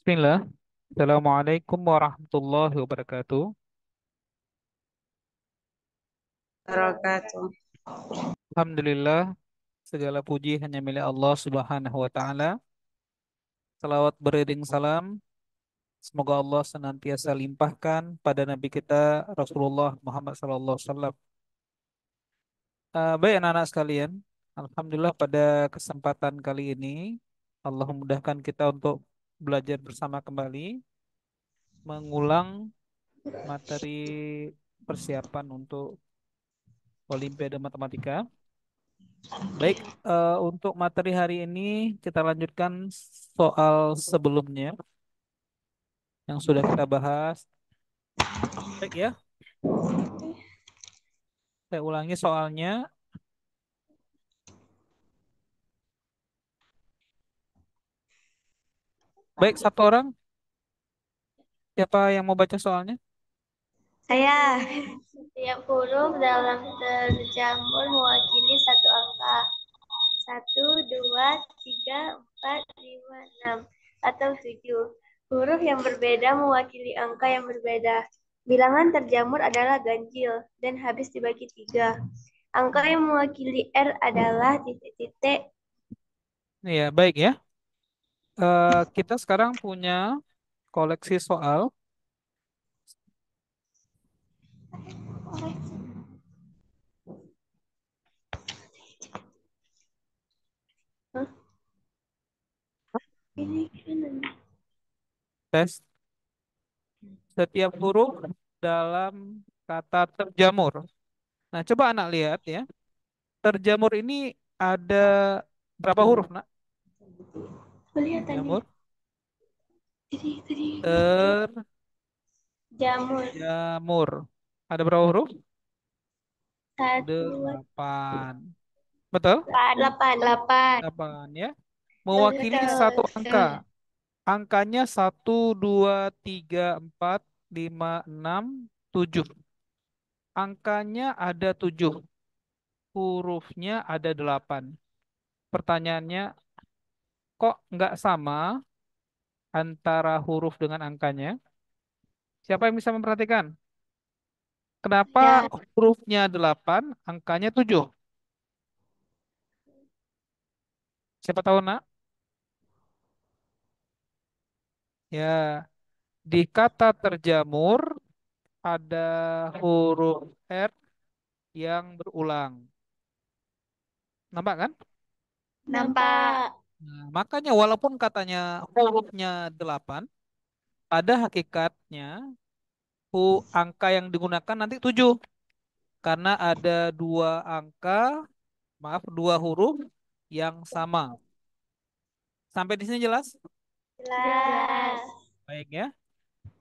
Bismillah. Assalamualaikum warahmatullahi wabarakatuh. Wabarakatuh. Alhamdulillah, segala puji hanya milik Allah Subhanahu wa taala. Salawat beriring salam, semoga Allah senantiasa limpahkan pada nabi kita Rasulullah Muhammad sallallahu alaihi wasallam. Baik anak-anak sekalian, alhamdulillah pada kesempatan kali ini Allah memudahkan kita untuk belajar bersama kembali, mengulang materi persiapan untuk Olimpiade Matematika. Baik, untuk materi hari ini kita lanjutkan soal sebelumnya yang sudah kita bahas. Baik ya, saya ulangi soalnya. Baik, satu orang, siapa yang mau baca soalnya? Saya. Setiap huruf dalam terjamur mewakili satu angka. Satu, dua, tiga, empat, lima, enam, atau tujuh. Huruf yang berbeda mewakili angka yang berbeda. Bilangan terjamur adalah ganjil dan habis dibagi tiga. Angka yang mewakili R adalah titik-titik. Ya, baik ya. Kita sekarang punya koleksi soal. Hah? Ini kan Tes setiap huruf dalam kata terjamur. Nah, coba anak lihat ya. Terjamur ini ada berapa huruf, nak? lihat tadi. Terjamur. Tadi. Jamur. Terjamur. Ada berapa huruf? Satu, Delapan. Betul? delapan. Delapan. Delapan ya. Mewakili satu angka. Betul. Angkanya satu, dua, tiga, empat, lima, enam, tujuh. Angkanya ada tujuh. Hurufnya ada delapan. Pertanyaannya, kok nggak sama antara huruf dengan angkanya? Siapa yang bisa memperhatikan? Kenapa Ya, hurufnya delapan, angkanya tujuh? Siapa tahu, nak? Ya, di kata terjamur ada huruf R yang berulang. Nampak kan? nampak. Nah, makanya walaupun katanya hurufnya 8, pada hakikatnya angka yang digunakan nanti 7. Karena ada dua angka, maaf, dua huruf yang sama. Sampai di sini jelas? Jelas. Baik ya.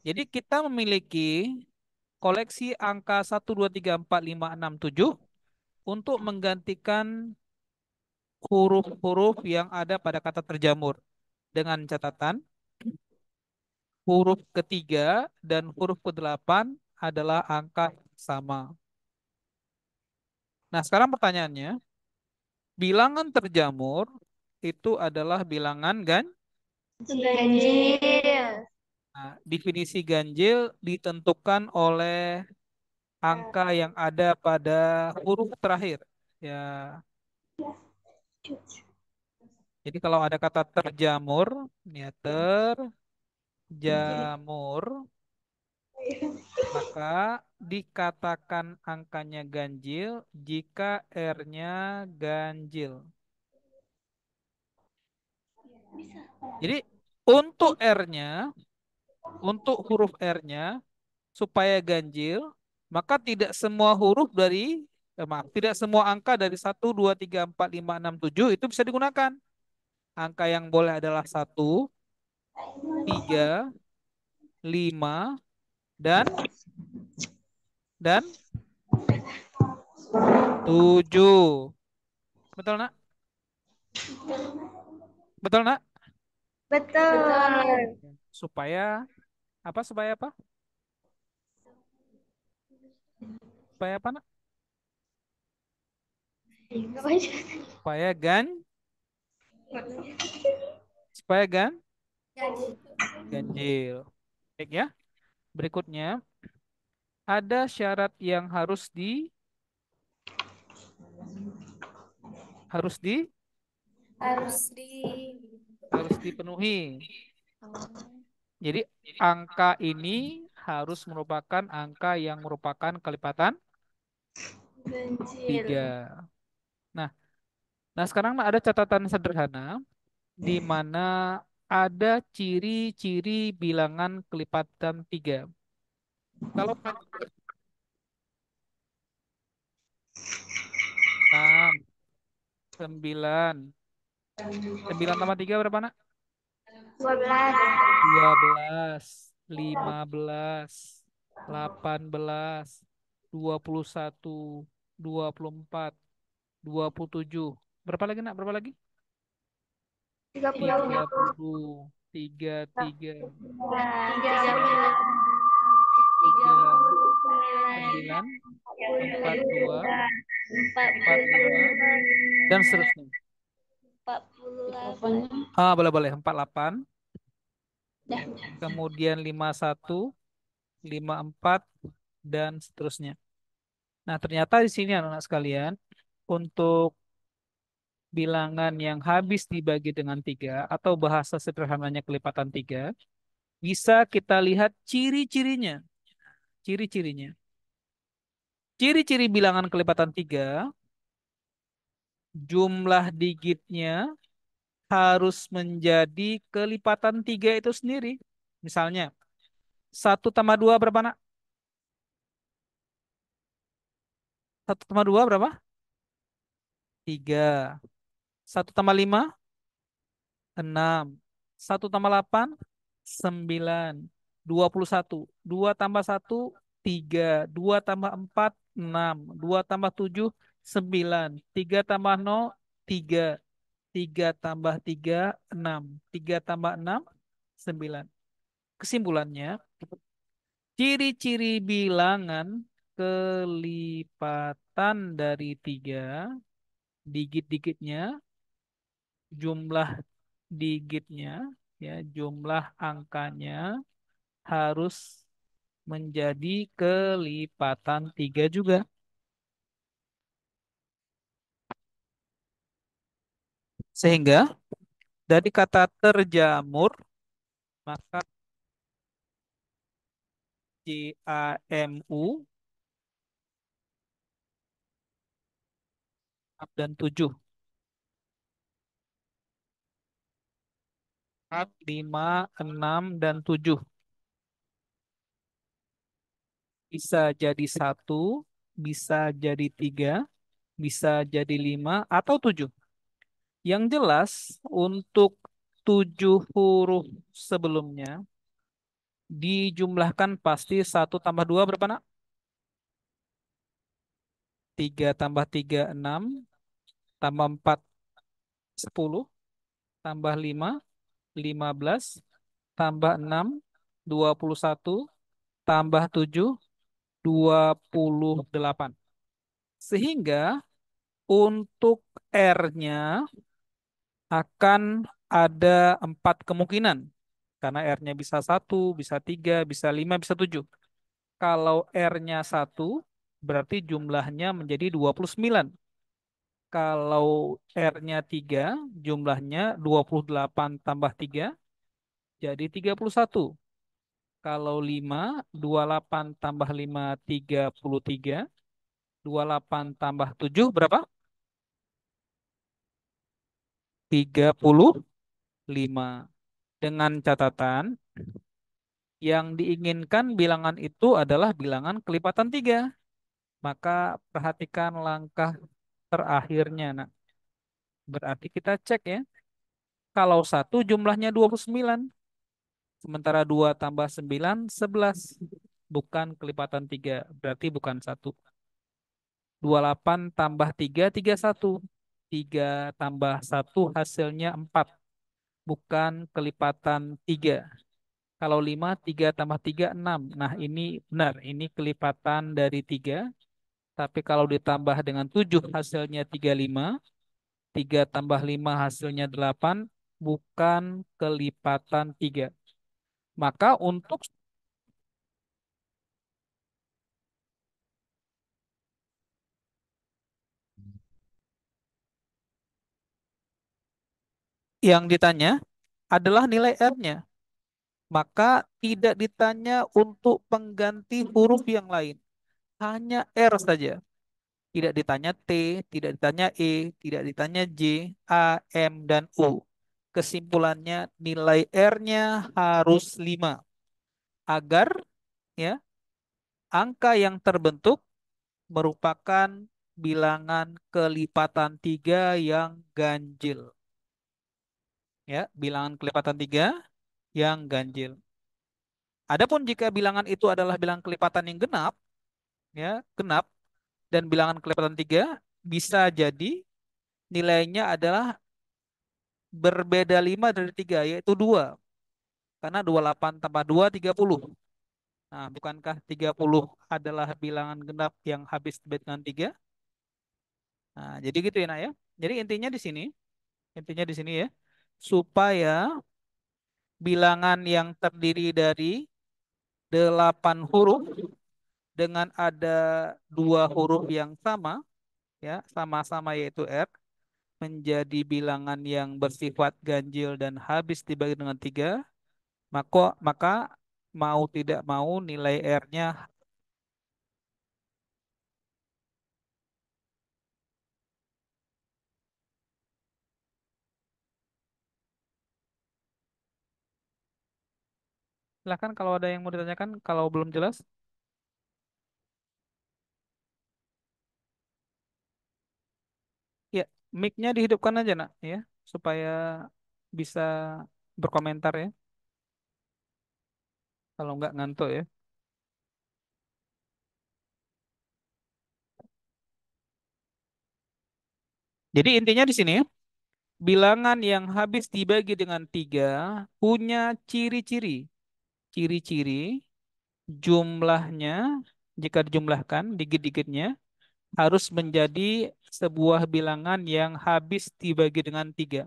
Jadi kita memiliki koleksi angka 1, 2, 3, 4, 5, 6, 7 untuk menggantikan huruf-huruf yang ada pada kata terjamur. Dengan catatan, huruf ketiga dan huruf kedelapan adalah angka yang sama. Nah, sekarang pertanyaannya, bilangan terjamur itu adalah bilangan Ganjil. Nah, definisi ganjil ditentukan oleh angka yang ada pada huruf terakhir. Ya, jadi kalau ada kata terjamur, ya terjamur, maka dikatakan angkanya ganjil jika R-nya ganjil. Jadi untuk R-nya, untuk huruf R-nya supaya ganjil, maka tidak semua huruf dari maaf, tidak semua angka dari 1, 2, 3, 4, 5, 6, 7 itu bisa digunakan. Angka yang boleh adalah 1, 3, 5, dan 7. Betul, nak? Betul, nak? Betul. Supaya apa? Supaya apa? Supaya apa, nak? Supaya gan, supaya gan. Ganjil. Baik ya. Berikutnya, ada syarat yang harus di Harus di harus dipenuhi. Jadi angka ini harus merupakan angka yang merupakan kelipatan ganjil. 3. Nah, nah sekarang ada catatan sederhana di mana ada ciri-ciri bilangan kelipatan 3. Kalau 6, 9, 9 tambah 3 berapa, nak? 12. 12, 15, 18, 21, 24, 27. Berapa lagi, nak? Berapa lagi? 30. 30, 33, 39. 3, 39. 9, 42, 40. 45, dan seterusnya. 48. Boleh, boleh. 48, Dah. kemudian 51, 54, dan seterusnya. Nah, ternyata di sini anak-anak sekalian, untuk bilangan yang habis dibagi dengan 3 atau bahasa sederhananya kelipatan 3, bisa kita lihat ciri-cirinya. Ciri-cirinya. Ciri-ciri bilangan kelipatan 3, jumlah digitnya harus menjadi kelipatan 3 itu sendiri. Misalnya, 1 tambah 2 berapa, nak? 1 tambah 2 berapa? 3. 1 tambah 5, 6. 1 tambah 8, 9. 21. 2 tambah 1, 3. 2 tambah 4, 6. 2 tambah 7, 9. 3 tambah 0, 3. 3 tambah 3, 6. 3 tambah 6, 9. Kesimpulannya, ciri-ciri bilangan kelipatan dari 3, digit-digitnya, jumlah digitnya, ya, jumlah angkanya harus menjadi kelipatan 3 juga. Sehingga dari kata terjamur, maka JAMU dan 7. 4, 5, 6, dan 7. Bisa jadi 1, bisa jadi 3, bisa jadi 5, atau 7. Yang jelas, untuk 7 huruf sebelumnya, dijumlahkan pasti 1 tambah 2 berapa, nak? 3 tambah 3, 6. Tambah 4, 10. Tambah 5, 15. Tambah 6, 21. Tambah 7, 28. Sehingga untuk R-nya akan ada 4 kemungkinan. Karena R-nya bisa 1, bisa 3, bisa 5, bisa 7. Kalau R-nya 1, berarti jumlahnya menjadi 29. Kalau R-nya 3, jumlahnya 28 tambah 3, jadi 31. Kalau 5, 28 tambah 5, 33. 28 tambah 7 berapa? 35. Dengan catatan, yang diinginkan bilangan itu adalah bilangan kelipatan 3. Maka perhatikan langkah terakhirnya. Nah, berarti kita cek ya. Kalau 1 jumlahnya 29. Sementara 2 tambah 9, 11. Bukan kelipatan 3. Berarti bukan 1. 28 tambah 3, 31. 3 tambah 1 hasilnya 4. Bukan kelipatan 3. Kalau 5, 3 tambah 3, 6. Nah, ini benar. Ini kelipatan dari 3. Tapi kalau ditambah dengan 7 hasilnya 35. 3 tambah 5 hasilnya 8. bukan kelipatan 3. Maka untuk yang ditanya adalah nilai R-nya. Maka tidak ditanya untuk pengganti huruf yang lain. Hanya R saja. Tidak ditanya T, tidak ditanya E, tidak ditanya J, A, M, dan U. Kesimpulannya nilai R-nya harus 5 agar ya angka yang terbentuk merupakan bilangan kelipatan 3 yang ganjil. Ya, bilangan kelipatan 3 yang ganjil. Adapun jika bilangan itu adalah bilangan kelipatan yang genap, ya, genap dan bilangan kelipatan 3 bisa jadi nilainya adalah berbeda 5 dari 3 yaitu 2. Karena 28 tambah 2 30. Nah, bukankah 30 adalah bilangan genap yang habis dengan 3? Nah, jadi gitu ya, Nak ya. Jadi intinya di sini ya, supaya bilangan yang terdiri dari 8 huruf dengan ada 2 huruf yang sama, ya, sama-sama yaitu R, menjadi bilangan yang bersifat ganjil dan habis dibagi dengan 3, maka mau tidak mau nilai R-nya. Silahkan kalau ada yang mau ditanyakan, kalau belum jelas, ya mic-nya dihidupkan aja nak ya, supaya bisa berkomentar ya, kalau nggak ngantuk ya. Jadi intinya di sini, bilangan yang habis dibagi dengan 3 punya ciri-ciri. Ciri-ciri jumlahnya, jika dijumlahkan, dikit-dikitnya, harus menjadi sebuah bilangan yang habis dibagi dengan 3.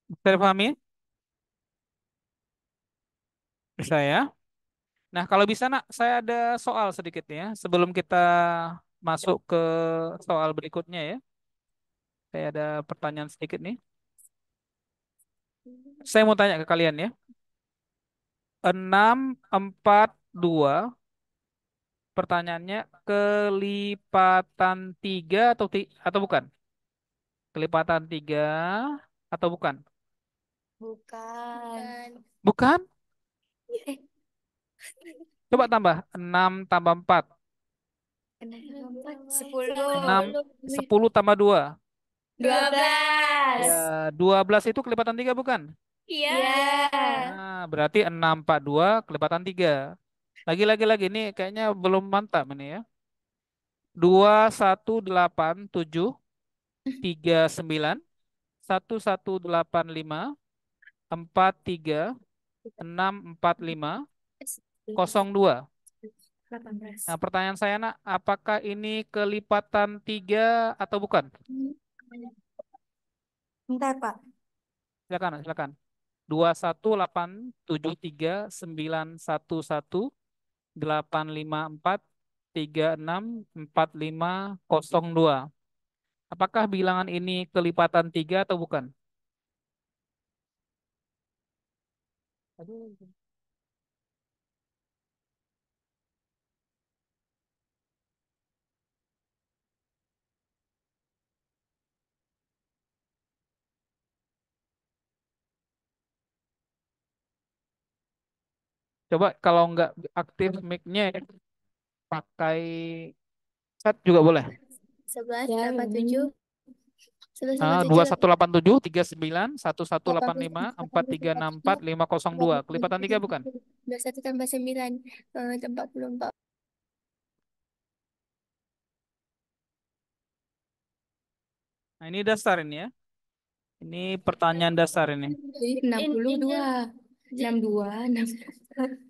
Bisa dipahami? Bisa ya? Nah, kalau bisa nak, saya ada soal sedikit ya. Sebelum kita masuk ke soal berikutnya ya. Saya ada pertanyaan sedikit nih. Saya mau tanya ke kalian ya. 642, pertanyaannya kelipatan 3 atau bukan? Kelipatan 3 atau bukan? Bukan. Bukan? Eh, Coba tambah. 6 tambah 4. kenapa empat? 10. 6, 10 tambah 2. 12. Ya, 12 itu kelipatan 3 bukan? Iya. Iya. Nah, berarti 642 kelipatan 3. Lagi. Ini kayaknya belum mantap ini ya. 21873914364502. 18. Nah, pertanyaan saya nak, apakah ini kelipatan 3 atau bukan? Bentar, Pak. Silakan, silakan. 2187391111854364564502. Apakah bilangan ini kelipatan 3 atau bukan? Aduh. Coba kalau nggak aktif mic-nya ya, pakai chat juga boleh. 1187. 21873911854364564502. Kelipatan 3 bukan? 21 tambah 9. 44. Nah, ini dasar ini ya. Ini pertanyaan dasar ini. Jadi 62. 62,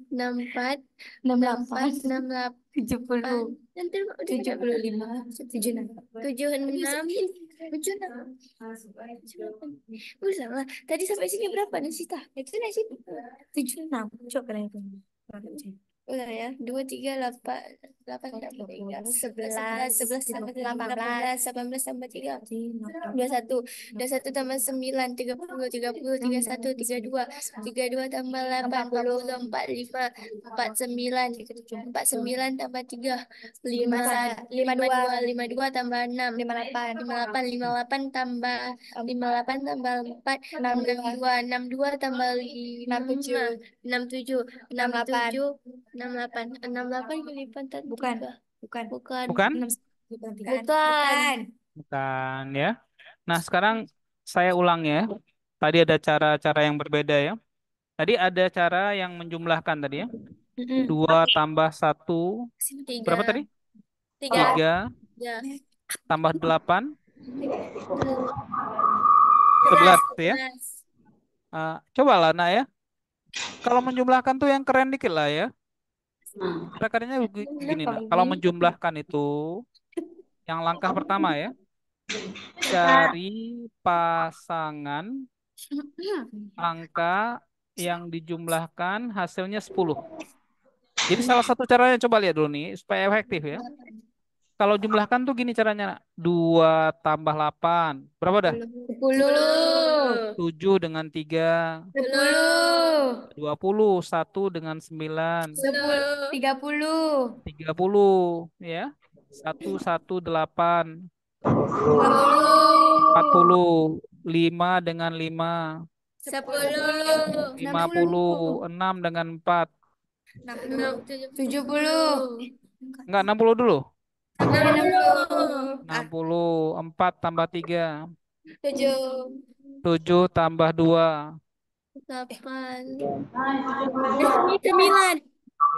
64, 68, 68, 70, nanti 75, 76. 76, 76. Salah. Tadi sampai sini berapa nih Sita? Itu nasi 76. Coba itu. udah ya, 2, 3, 8, 8 tambah 3, 11, 11 tambah 18, 18 tambah 3, 21, 21 tambah 9, 30, 30, 31, 32, 32 tambah 8, 40, 45, 49, 49 tambah 3, 52, 52 tambah 6, 58, 58, 58 tambah 58 tambah 4, 62, 62 tambah 5, 67, 67, 68, 68 kelipatan Bukan. 3. Bukan. Bukan. Bukan? 63. Bukan. Bukan ya. Nah, sekarang saya ulang ya. Tadi ada cara-cara yang berbeda ya. Tadi ada cara yang menjumlahkan tadi ya. Mm-mm. 2 tambah 1. Berapa tadi? 3. 3. 3 Ya. tambah 8. 11. 11 ya. Cobalah nak ya. Kalau menjumlahkan tuh yang keren dikit lah ya. Cara-caranya begini nak. Kalau menjumlahkan itu yang langkah pertama ya. Cari pasangan angka yang dijumlahkan hasilnya 10. Jadi salah satu caranya coba lihat dulu nih supaya efektif ya. Kalau jumlahkan tuh gini caranya nak. 2 tambah 8. Berapa dah? 10. 7 dengan 3. 10. 20. 1 dengan 9. 10. 30. 30 ya. 1, 1, 8. 50. 40. 5 dengan 5. 10. 50. 6 dengan 4. 70. Enggak, 60 dulu. 60. 60. 4 tambah 3. 7. 7 tambah 2. 8. 9.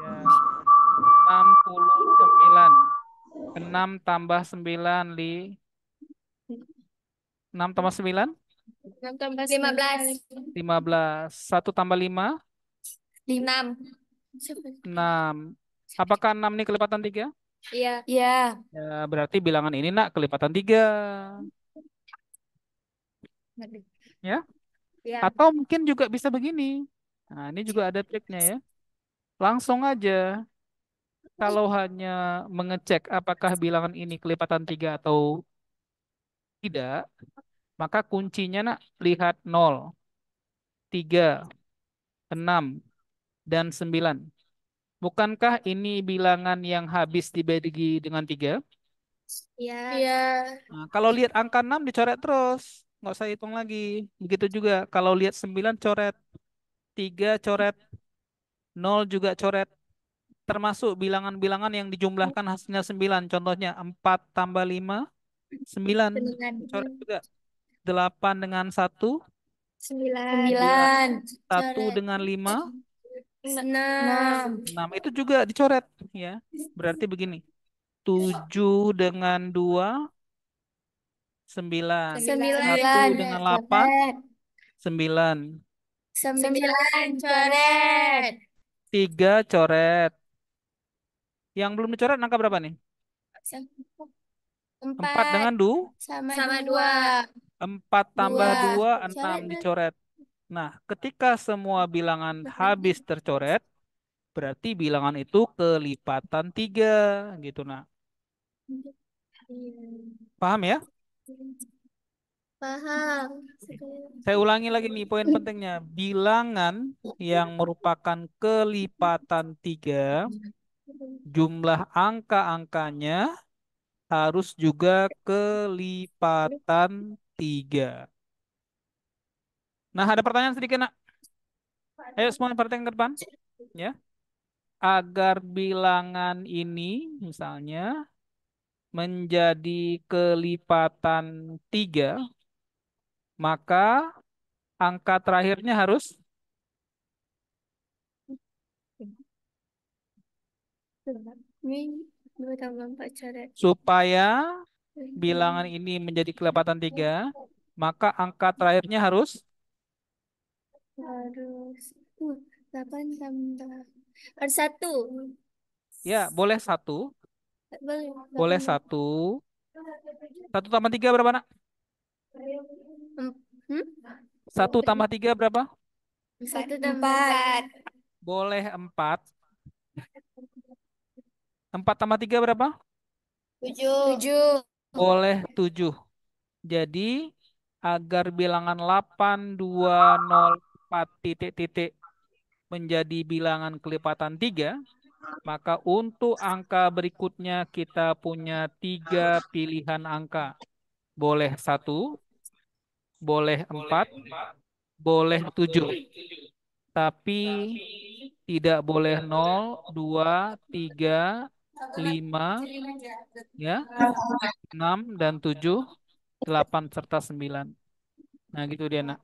Ya, 69. 6 tambah 9, 6 tambah 9, 6 tambah 15. 15. 1 tambah 5, 6. 6. Apakah 6 ini kelipatan 3? Iya. Iya. Ya, berarti bilangan ini nak kelipatan 3. Ya, Iya. atau mungkin juga bisa begini. Nah, ini juga ada triknya ya. Langsung aja. Kalau hanya mengecek apakah bilangan ini kelipatan 3 atau tidak, maka kuncinya nak lihat 0, 3, 6, dan 9. Bukankah ini bilangan yang habis dibagi dengan 3? Iya. Iya. Nah, kalau lihat angka 6 dicoret terus. Nggak usah hitung lagi. Begitu juga kalau lihat 9 coret, 3 coret, 0 juga coret. Termasuk bilangan-bilangan yang dijumlahkan hasilnya 9. Contohnya 4 tambah 5, 9. 9. Coret juga. 8 dengan 1, 9. 9. 9. 1 Coret. dengan 5, 6. 6. Itu juga dicoret. Ya, berarti begini. 7 dengan 2, 9. 1 9. dengan 8, 9. 9 coret. 3 coret. Yang belum dicoret angka berapa nih? 4 4 dengan sama 2. 4 tambah 2. 2, 6 Coret dah. dicoret. Nah, ketika semua bilangan habis tercoret, berarti bilangan itu kelipatan 3. Gitu, nah. Iya. Paham ya? Paham. Saya ulangi lagi nih poin pentingnya. Bilangan yang merupakan kelipatan 3, jumlah angka-angkanya harus juga kelipatan 3. Nah, ada pertanyaan sedikit, nak. Ayo semua perhatikan ke depan. Ya. Agar bilangan ini misalnya menjadi kelipatan 3, maka angka terakhirnya harus Ini 2 tambah 4 coret. supaya bilangan ini menjadi kelipatan 3, maka angka terakhirnya harus, Harus 8 tambah harus 1. ya boleh satu, Boleh boleh 8 ya. satu. Satu tambah tiga berapa, nak? Hmm? Satu tambah tiga berapa? 1 tambah 4. Boleh empat. Empat tambah tiga berapa? 7. 7. Boleh tujuh. Jadi agar bilangan 8204 titik-titik menjadi bilangan kelipatan 3, maka untuk angka berikutnya kita punya tiga pilihan angka. Boleh satu, boleh empat, boleh tujuh. Tapi tidak boleh 0, 2, 3, 5, ya, 6, dan 7, 8, serta 9. Nah gitu dia, nak.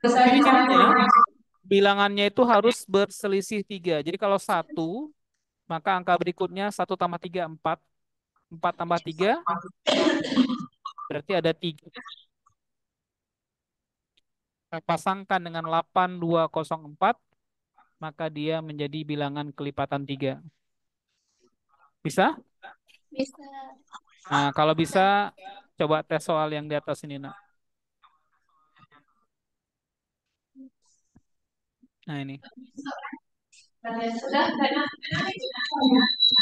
Ciri-cirinya bilangannya itu harus berselisih 3. Jadi kalau satu, maka angka berikutnya satu tambah 3, 4. 4 tambah 3, berarti ada 3. Pasangkan dengan 8204, maka dia menjadi bilangan kelipatan 3. Bisa? Bisa. Nah, kalau bisa, coba tes soal yang di atas ini, nak. Nah, ini.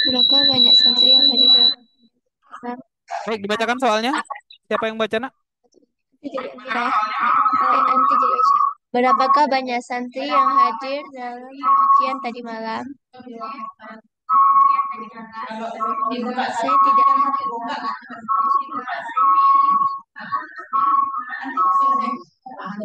Berapa banyak santri yang hadir dalam Baik, dibacakan soalnya. Siapa yang baca, nak? nanti jadi aja. Berapakah banyak santri yang hadir dalam pengajian tadi malam? Saya tidak.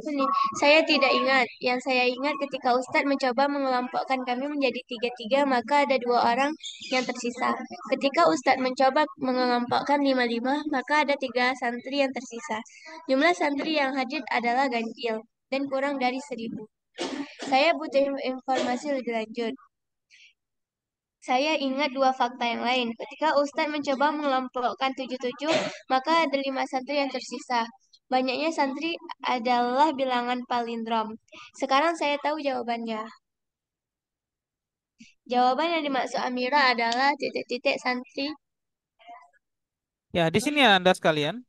Ini, saya tidak ingat. Yang saya ingat ketika Ustadz mencoba mengelompokkan kami menjadi tiga-tiga, maka ada dua orang yang tersisa. Ketika Ustadz mencoba mengelompokkan lima-lima, maka ada tiga santri yang tersisa. Jumlah santri yang hadir adalah ganjil dan kurang dari 1.000. Saya butuh informasi lebih lanjut. Saya ingat dua fakta yang lain. Ketika Ustadz mencoba mengelompokkan 77, maka ada 5 santri yang tersisa. Banyaknya santri adalah bilangan palindrom. Sekarang saya tahu jawabannya. Jawaban yang dimaksud Amira adalah titik-titik santri. Ya, di sini ya Anda sekalian.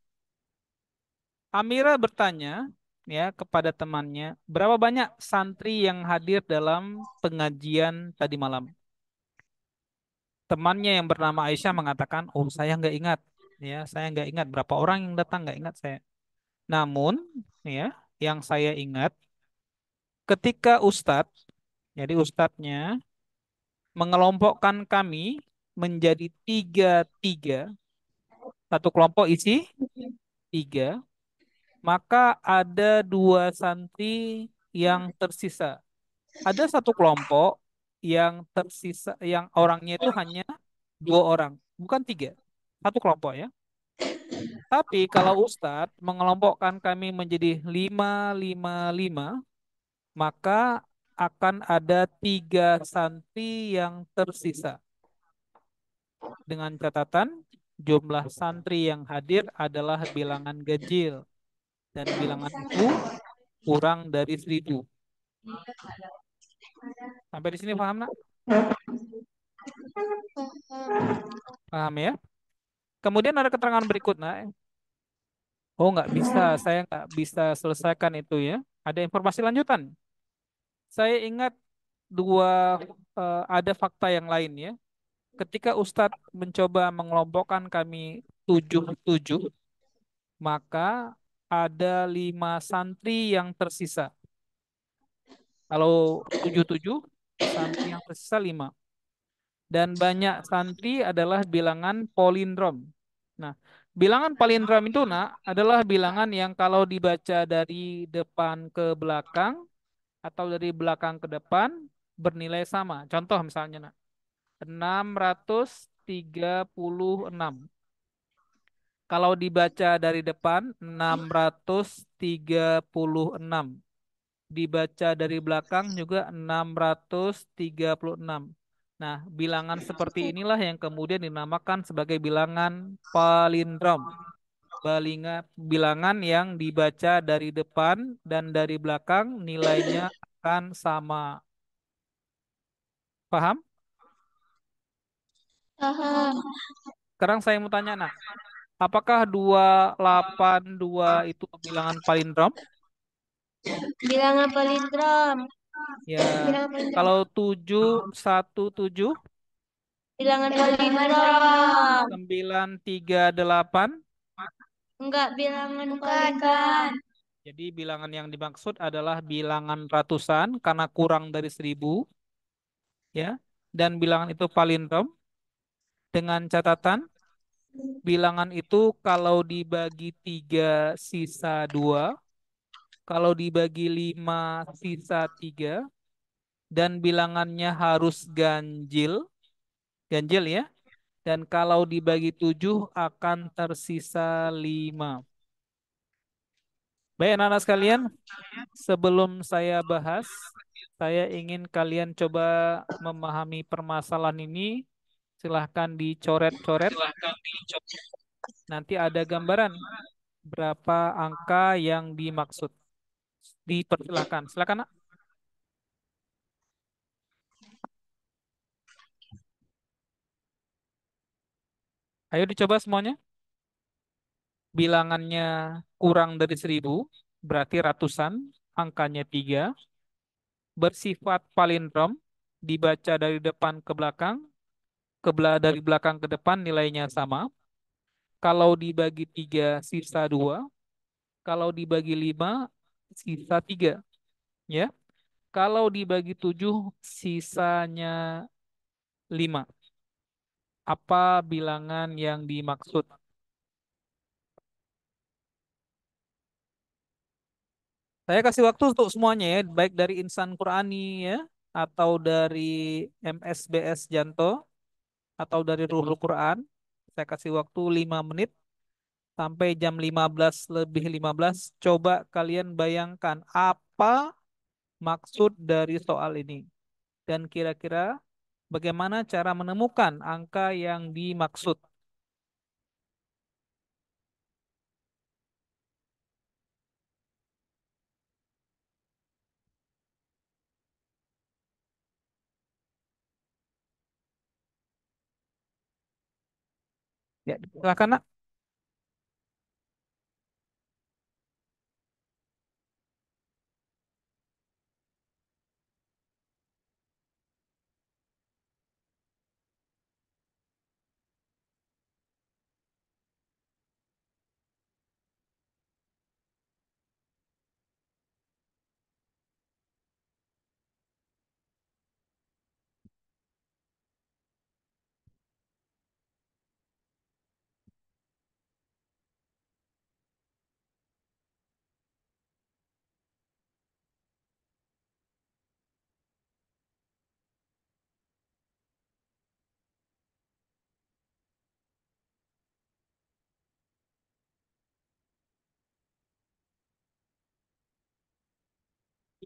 Amira bertanya ya kepada temannya, berapa banyak santri yang hadir dalam pengajian tadi malam? Temannya yang bernama Aisyah mengatakan, oh saya nggak ingat, ya saya nggak ingat berapa orang yang datang, nggak ingat saya. Namun, ya yang saya ingat ketika Ustadz, jadi Ustadznya mengelompokkan kami menjadi tiga-tiga, satu kelompok isi tiga, maka ada dua santri yang tersisa. Ada satu kelompok yang tersisa, yang orangnya itu hanya 2 orang, bukan tiga. Satu kelompok ya. Tapi kalau Ustadz mengelompokkan kami menjadi lima, lima, lima, maka akan ada tiga santri yang tersisa. Dengan catatan jumlah santri yang hadir adalah bilangan ganjil. Dan bilangan itu kurang dari 1.000. Sampai di sini paham, nak? Paham ya? Kemudian ada keterangan berikutnya. Oh, nggak bisa. Saya nggak bisa selesaikan itu ya. Ada informasi lanjutan. Saya ingat ada fakta yang lain ya. Ketika Ustadz mencoba mengelompokkan kami tujuh tujuh, maka ada 5 santri yang tersisa. Kalau tujuh tujuh, santri yang tersisa 5. Dan banyak santri adalah bilangan polindrom. Nah, bilangan palindrom itu nak adalah bilangan yang kalau dibaca dari depan ke belakang atau dari belakang ke depan bernilai sama. Contoh misalnya nak 636. Kalau dibaca dari depan 636. Dibaca dari belakang juga 636. Nah, bilangan seperti inilah yang kemudian dinamakan sebagai bilangan palindrom. bilangan yang dibaca dari depan dan dari belakang nilainya akan sama. Paham? Paham. Sekarang saya mau tanya, nak. Apakah 282 itu bilangan palindrom? Bilangan palindrom. Ya, Bilangan palindrom. kalau 717, Bilangan palindrom. 938, Enggak bilangan palindrom. jadi bilangan yang dimaksud adalah bilangan ratusan karena kurang dari 1000, ya. Dan bilangan itu palindrom dengan catatan bilangan itu kalau dibagi 3 sisa 2, kalau dibagi 5 sisa 3, dan bilangannya harus ganjil, ganjil ya. Dan kalau dibagi 7 akan tersisa 5. Baik anak-anak sekalian, sebelum saya bahas, saya ingin kalian coba memahami permasalahan ini. Silahkan dicoret-coret. Nanti ada gambaran berapa angka yang dimaksud. Dipersilahkan. Silakan, Nak. Ayo dicoba semuanya. Bilangannya kurang dari 1000, berarti ratusan, angkanya 3, bersifat palindrom, dibaca dari depan ke belakang, dari belakang ke depan nilainya sama. Kalau dibagi 3 sisa 2, kalau dibagi 5 sisa 3, ya. Kalau dibagi 7 sisanya 5. Apa bilangan yang dimaksud? Saya kasih waktu untuk semuanya ya, baik dari Insan Qurani ya, atau dari MSBS Janto, atau dari Ruhul Quran. Saya kasih waktu 5 menit sampai jam 15 lebih 15. Coba kalian bayangkan apa maksud dari soal ini. Dan kira-kira bagaimana cara menemukan angka yang dimaksud. Ya, silakan nak.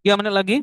3 menit lagi.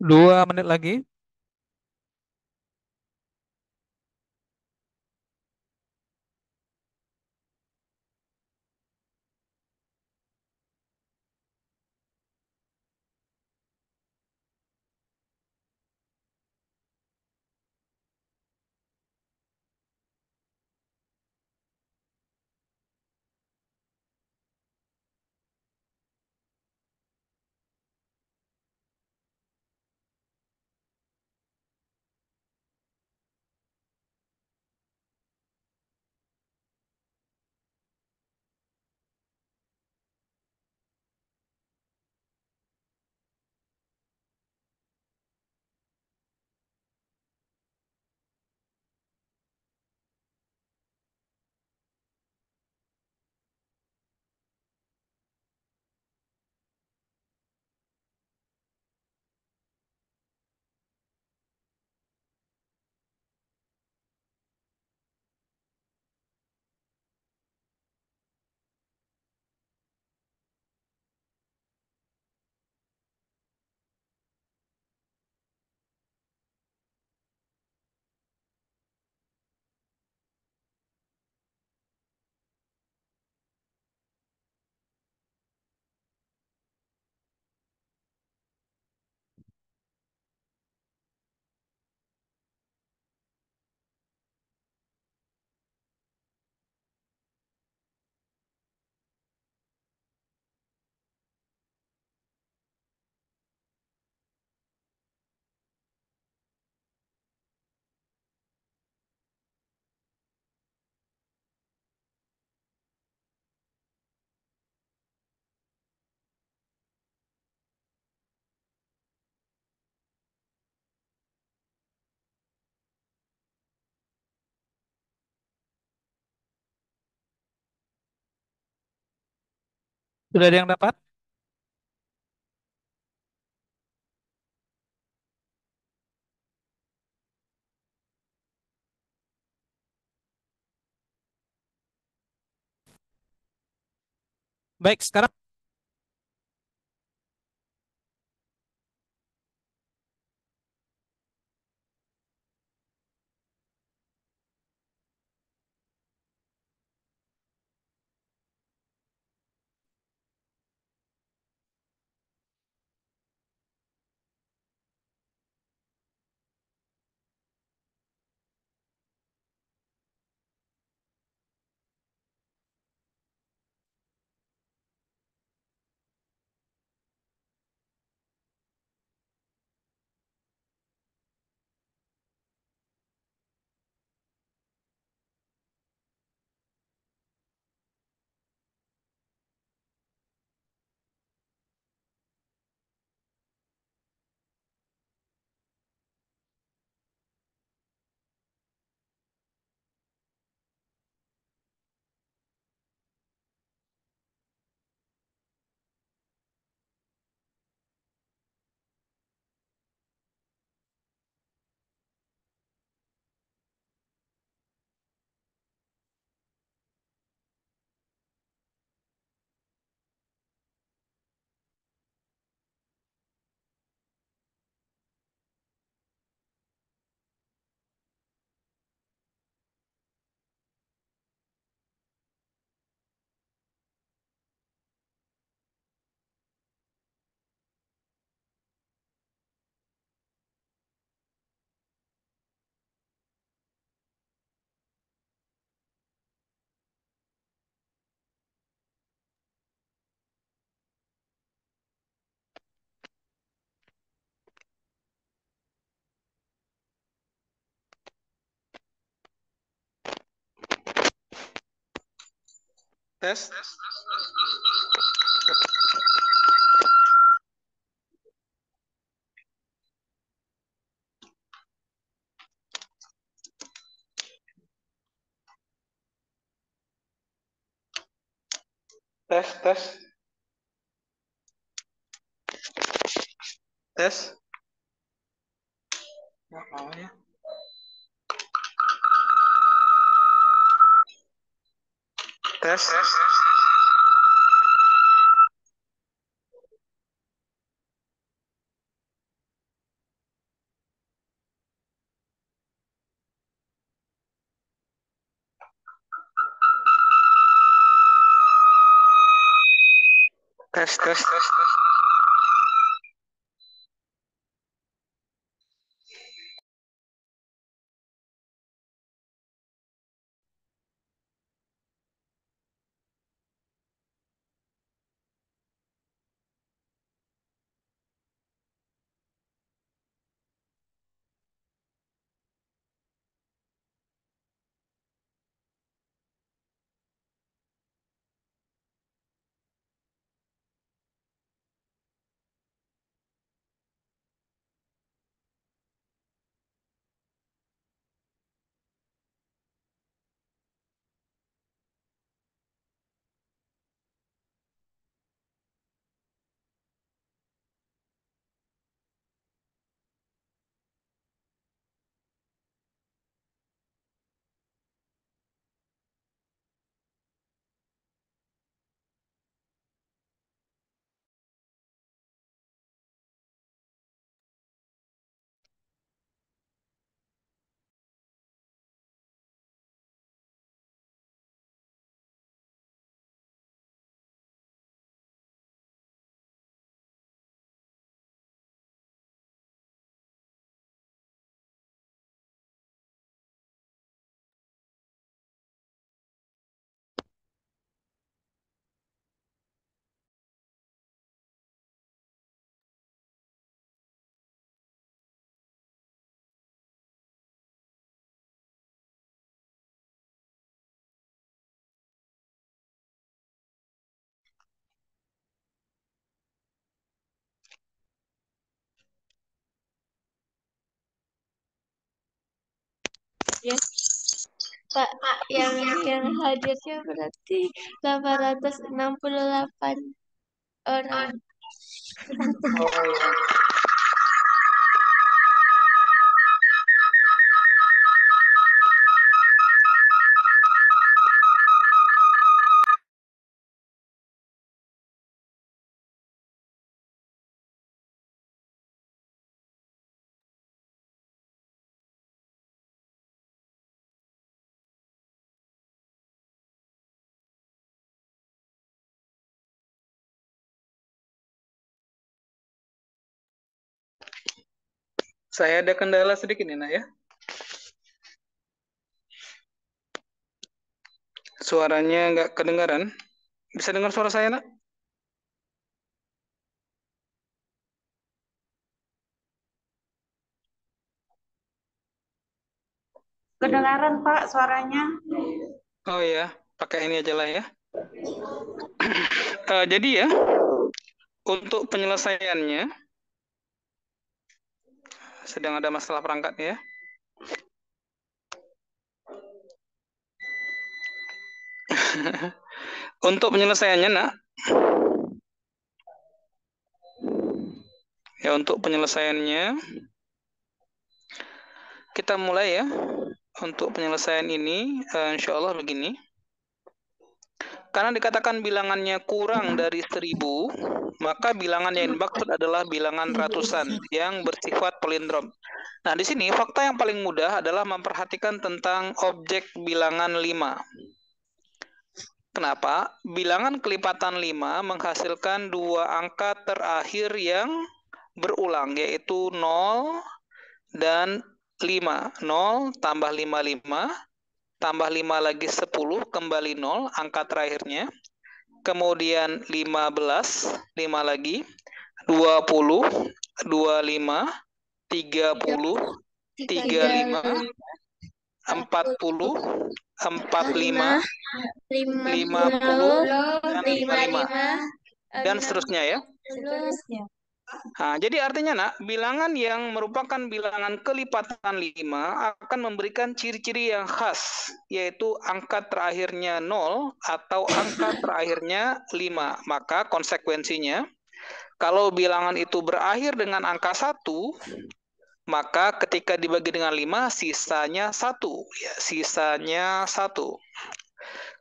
2 menit lagi. Sudah ada yang dapat? Baik, sekarang tes. Tes, tes, tes. Nggak mau ya. Tes. Tes, tes. Pak, yang hadirnya berarti 868 orang. Oh ya. Saya ada kendala sedikit nih, Nak ya. Suaranya nggak kedengaran. Bisa dengar suara saya, Nak? Kedengaran Pak suaranya. Oh ya, pakai ini aja lah ya. Jadi ya, untuk penyelesaiannya sedang ada masalah perangkat ya. Untuk penyelesaiannya, Nak. Ya, untuk penyelesaiannya kita mulai ya. Untuk penyelesaian ini, insya Allah begini. Karena dikatakan bilangannya kurang dari 1000, maka bilangan yang dimaksud adalah bilangan ratusan yang bersifat palindrom. Nah, di sini fakta yang paling mudah adalah memperhatikan tentang objek bilangan 5. Kenapa? Bilangan kelipatan 5 menghasilkan dua angka terakhir yang berulang, yaitu 0 dan 5. 0 tambah 5, 5. Tambah 5 lagi 10, kembali 0, angka terakhirnya. Kemudian 15, 5 lagi. 20, 25, 30, 35, 40, 45, 50, dan 55. Dan seterusnya ya. Nah, jadi artinya Nak, bilangan yang merupakan bilangan kelipatan 5 akan memberikan ciri-ciri yang khas, yaitu angka terakhirnya 0 atau angka terakhirnya 5. Maka konsekuensinya, kalau bilangan itu berakhir dengan angka 1, maka ketika dibagi dengan 5, sisanya 1. Ya, sisanya 1.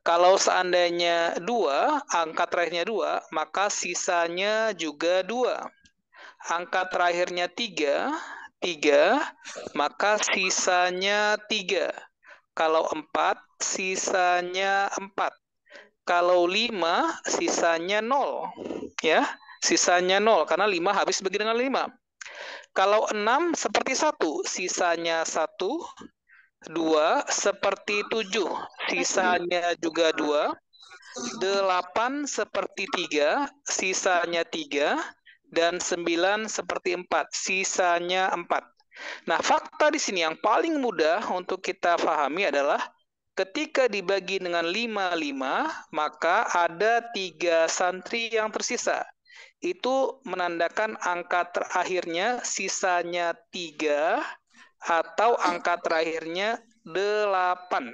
Kalau seandainya 2, angka terakhirnya 2, maka sisanya juga 2. Angka terakhirnya 3, maka sisanya 3. Kalau 4, sisanya 4. Kalau 5 sisanya 0. Ya, sisanya 0 karena 5 habis bagi dengan 5. Kalau 6 seperti 1, sisanya 1. 2 seperti 7, sisanya juga 2. 8 seperti 3, sisanya 3. Dan 9 seperti 4, sisanya 4. Nah, fakta di sini yang paling mudah untuk kita pahami adalah ketika dibagi dengan 5, maka ada 3 santri yang tersisa. Itu menandakan angka terakhirnya sisanya 3 atau angka terakhirnya 8.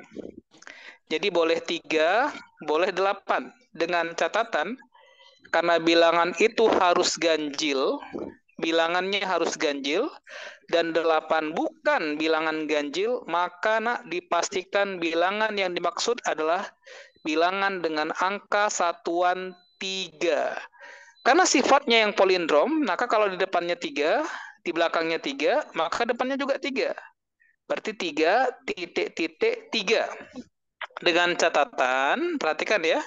Jadi boleh 3, boleh 8. Dengan catatan, karena bilangan itu harus ganjil, bilangannya harus ganjil, dan 8 bukan bilangan ganjil, maka dipastikan bilangan yang dimaksud adalah bilangan dengan angka satuan 3. Karena sifatnya yang palindrom, maka kalau di depannya 3, di belakangnya 3, maka depannya juga 3. Berarti 3 titik 3. Dengan catatan, perhatikan ya,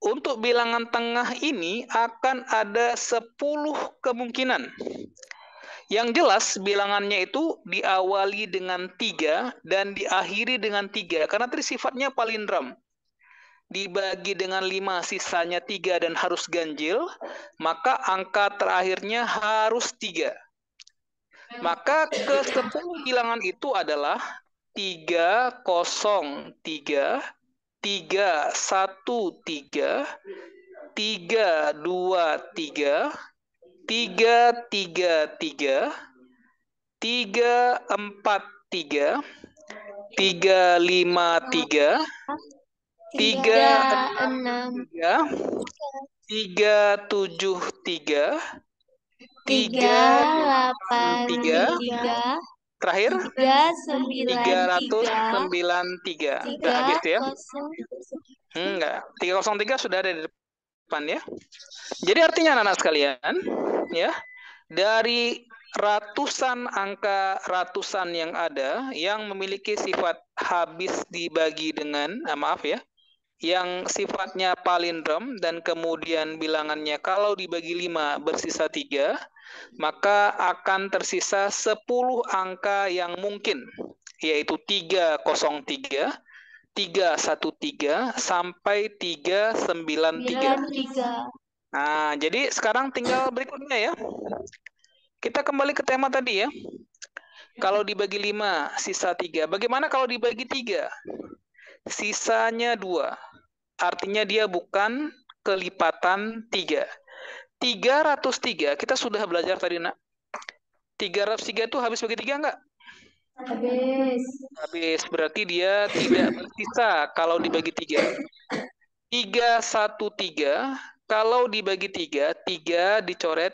untuk bilangan tengah ini akan ada 10 kemungkinan. Yang jelas bilangannya itu diawali dengan 3 dan diakhiri dengan 3. Karena tadi sifatnya palindrom. Dibagi dengan 5 sisanya 3 dan harus ganjil, maka angka terakhirnya harus 3. Maka ke-10 bilangan itu adalah 303, 313, 323, 333, 343, 353, 363, 373, 383, terakhir 393. Udah habis ya? Enggak. 303 sudah ada di depan ya. Jadi artinya anak-anak sekalian, ya, dari ratusan yang ada yang memiliki sifat habis dibagi dengan, yang sifatnya palindrom dan kemudian bilangannya kalau dibagi 5 bersisa 3, maka akan tersisa 10 angka yang mungkin, yaitu 303, 313 sampai 393. Nah, jadi sekarang tinggal berikutnya ya. Kita kembali ke tema tadi ya. Kalau dibagi 5, sisa 3. Bagaimana kalau dibagi 3? Sisanya 2. Artinya dia bukan kelipatan 3. 303, kita sudah belajar tadi, nak. 303 itu habis bagi 3 enggak? Habis, berarti dia tidak bersisa kalau dibagi 3. 313, kalau dibagi 3, 3 dicoret,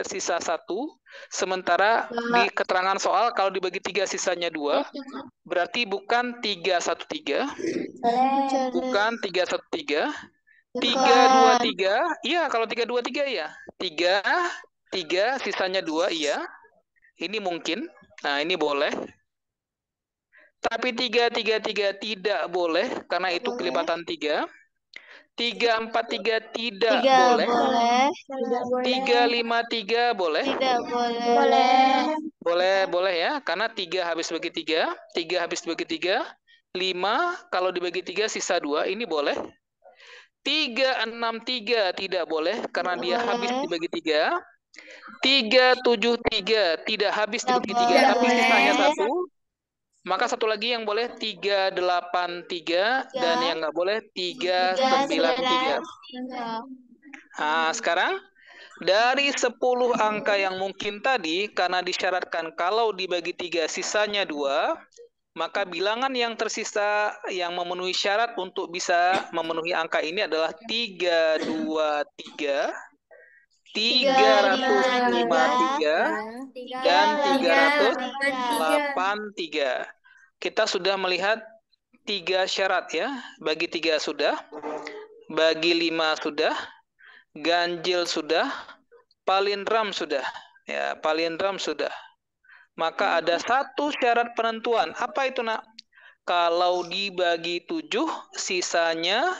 sisa 1. Sementara di keterangan soal, kalau dibagi 3 sisanya 2, berarti bukan 313, bukan 313, 323, iya kalau 323 ya. 3 sisanya 2, iya. Ini mungkin, nah ini boleh. Tapi 333 tidak boleh, karena itu kelipatan 3. 343 tidak boleh. 353 boleh. Boleh ya, karena 3 habis bagi 3. 3 habis bagi 3. 5 kalau dibagi 3 sisa 2, ini boleh. 363 tidak boleh, karena dia habis dibagi 3. 373 tidak habis dibagi 3, tapi sisanya 1. Maka satu lagi yang boleh 383 dan yang nggak boleh 393. Nah, sekarang dari 10 angka yang mungkin tadi, karena disyaratkan kalau dibagi 3 sisanya 2, maka bilangan yang tersisa yang memenuhi syarat untuk bisa memenuhi angka ini adalah 323, 353, dan 383. Kita sudah melihat 3 syarat ya. Bagi 3 sudah, bagi 5 sudah, ganjil sudah, palindrom sudah. Ya, palindrom sudah. Maka ada 1 syarat penentuan. Apa itu, nak? Kalau dibagi 7, sisanya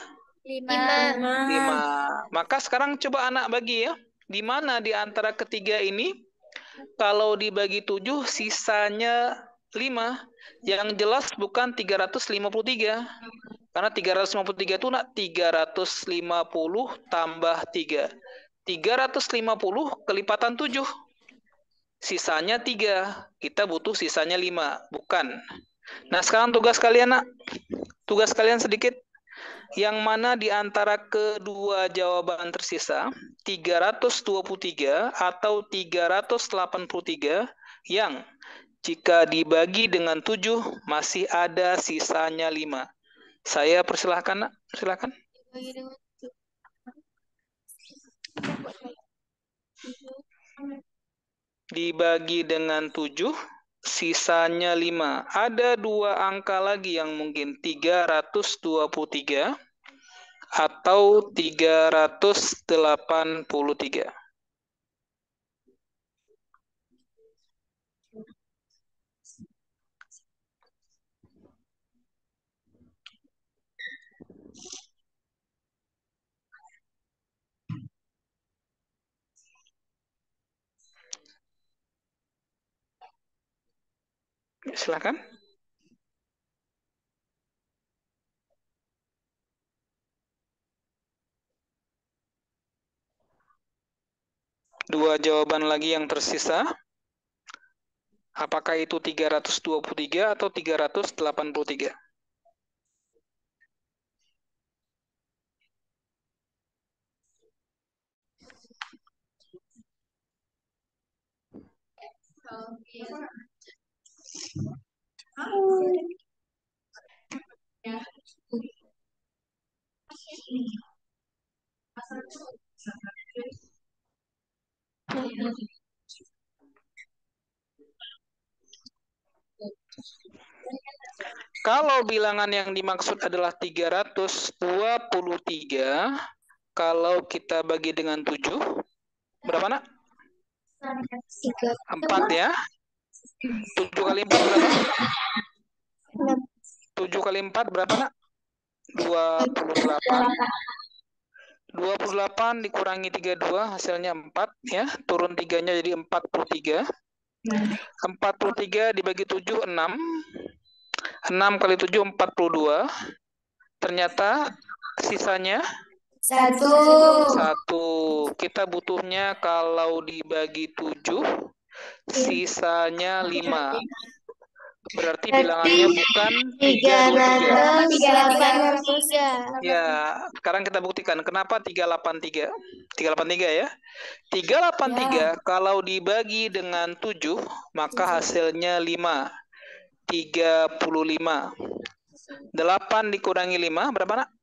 5. 5. Maka sekarang coba anak bagi ya. Di mana di antara ketiga ini kalau dibagi 7 sisanya 5. Yang jelas bukan 353. Karena 353 itu nak 350 tambah 3. 350 kelipatan 7. Sisanya 3. Kita butuh sisanya 5. Bukan. Nah sekarang tugas kalian nak. Tugas kalian sedikit. Yang mana di antara kedua jawaban tersisa 323 atau 383 yang jika dibagi dengan 7 masih ada sisanya 5. Saya persilahkan nak. Silakan. Dibagi dengan 7 sisanya 5. Ada dua angka lagi yang mungkin 323 atau 383. Silakan. Dua jawaban lagi yang tersisa. Apakah itu 323 atau 383? Kalau bilangan yang dimaksud adalah 323, kalau kita bagi dengan 7, berapa nak? 4 ya. 7 kali 4 berapa? 7 kali 4 berapa nak? 28. 28 dikurangi 32 hasilnya 4 ya. Turun 3-nya jadi 43. 43 dibagi 7 6. 6 kali 7 42. Ternyata sisanya 1. Kita butuhnya kalau dibagi 7 sisanya 5. Berarti bilangannya bukan 323. Ya, sekarang kita buktikan kenapa 383. 383 ya. 383 kalau dibagi dengan 7 maka hasilnya 5. 35. 8 dikurangi 5 berapa nak?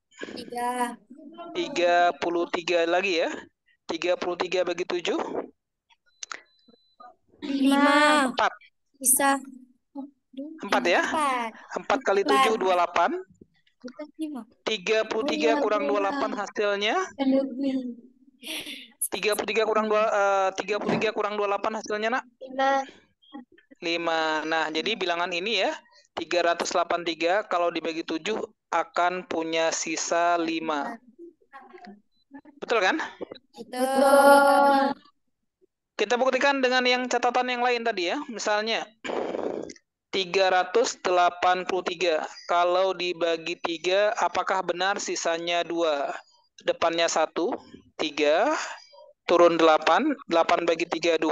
33 lagi ya. 33 bagi 7 5. 4. Bisa. 4 ya. 4 kali 7 28. 33 kurang 28 hasilnya 33 kurang 28 hasilnya nak 5. Nah, jadi bilangan ini ya 383 kalau dibagi 7 akan punya sisa 5. Betul kan? Betul. Kita buktikan dengan yang catatan yang lain tadi ya. Misalnya 383 kalau dibagi 3 apakah benar sisanya 2? Depannya 1, 3, turun 8, 8 bagi 3 2,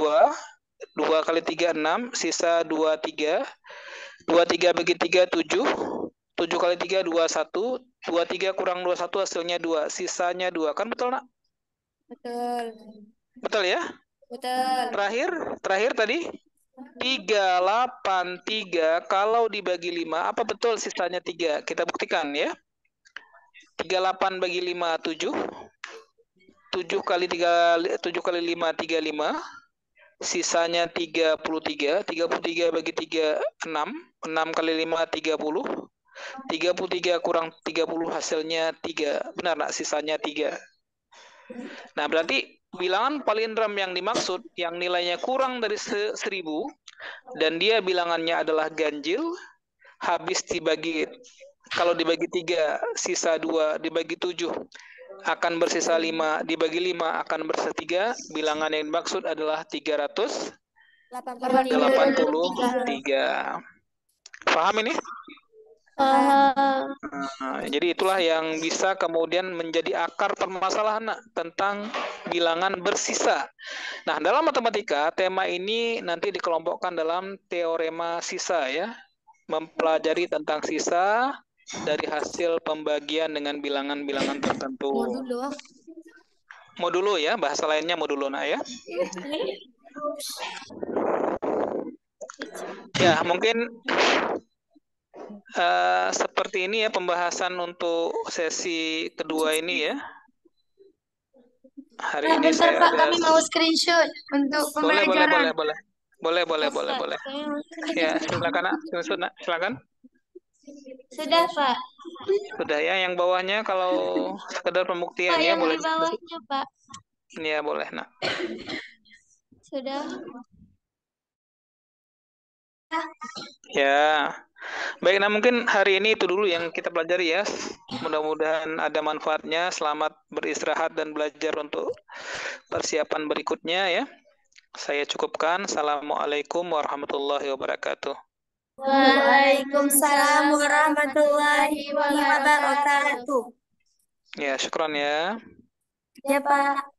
2 kali 3 6, sisa 23, 23 bagi 3 7, 7 kali 3 21, 23 kurang 21 hasilnya 2, sisanya 2. Kan betul nak? Betul. Betul ya? Betul. Terakhir tadi 383 kalau dibagi 5 apa betul sisanya 3? Kita buktikan ya. 38 bagi 5 7. 7 kali 5 35. Sisanya 33. 33 bagi 3 6. 6 kali 5 30. 33 kurang 30 hasilnya 3. Benar nak sisanya 3. Nah, berarti bilangan palindrom yang dimaksud yang nilainya kurang dari 1000 dan dia bilangannya adalah ganjil habis dibagi kalau dibagi 3 sisa 2, dibagi 7 akan bersisa 5, dibagi 5 akan bersisa 3. Bilangan yang dimaksud adalah 383. Paham ini? Paham. Jadi itulah yang bisa kemudian menjadi akar permasalahan nak, tentang bilangan bersisa. Nah, dalam matematika tema ini nanti dikelompokkan dalam teorema sisa ya, mempelajari tentang sisa dari hasil pembagian dengan bilangan-bilangan tertentu. Modulo ya, bahasa lainnya modulo nah ya. Ya, mungkin seperti ini ya pembahasan untuk sesi kedua ini ya. Hari ini Bentar saya Pak, ada kami mau screenshot untuk boleh pembelajaran. boleh. Ya, silakan nak, silakan. Sudah Pak. Sudah ya, yang bawahnya kalau sekedar pembuktian Pak, ya yang boleh. di bawahnya Pak. Ya boleh nak. Sudah. Ya. Baik, nah mungkin hari ini itu dulu yang kita pelajari ya. Mudah-mudahan ada manfaatnya. Selamat beristirahat dan belajar untuk persiapan berikutnya ya. Saya cukupkan. Assalamualaikum warahmatullahi wabarakatuh. Waalaikumsalam warahmatullahi wabarakatuh. Ya, syukran ya. Ya, Pak.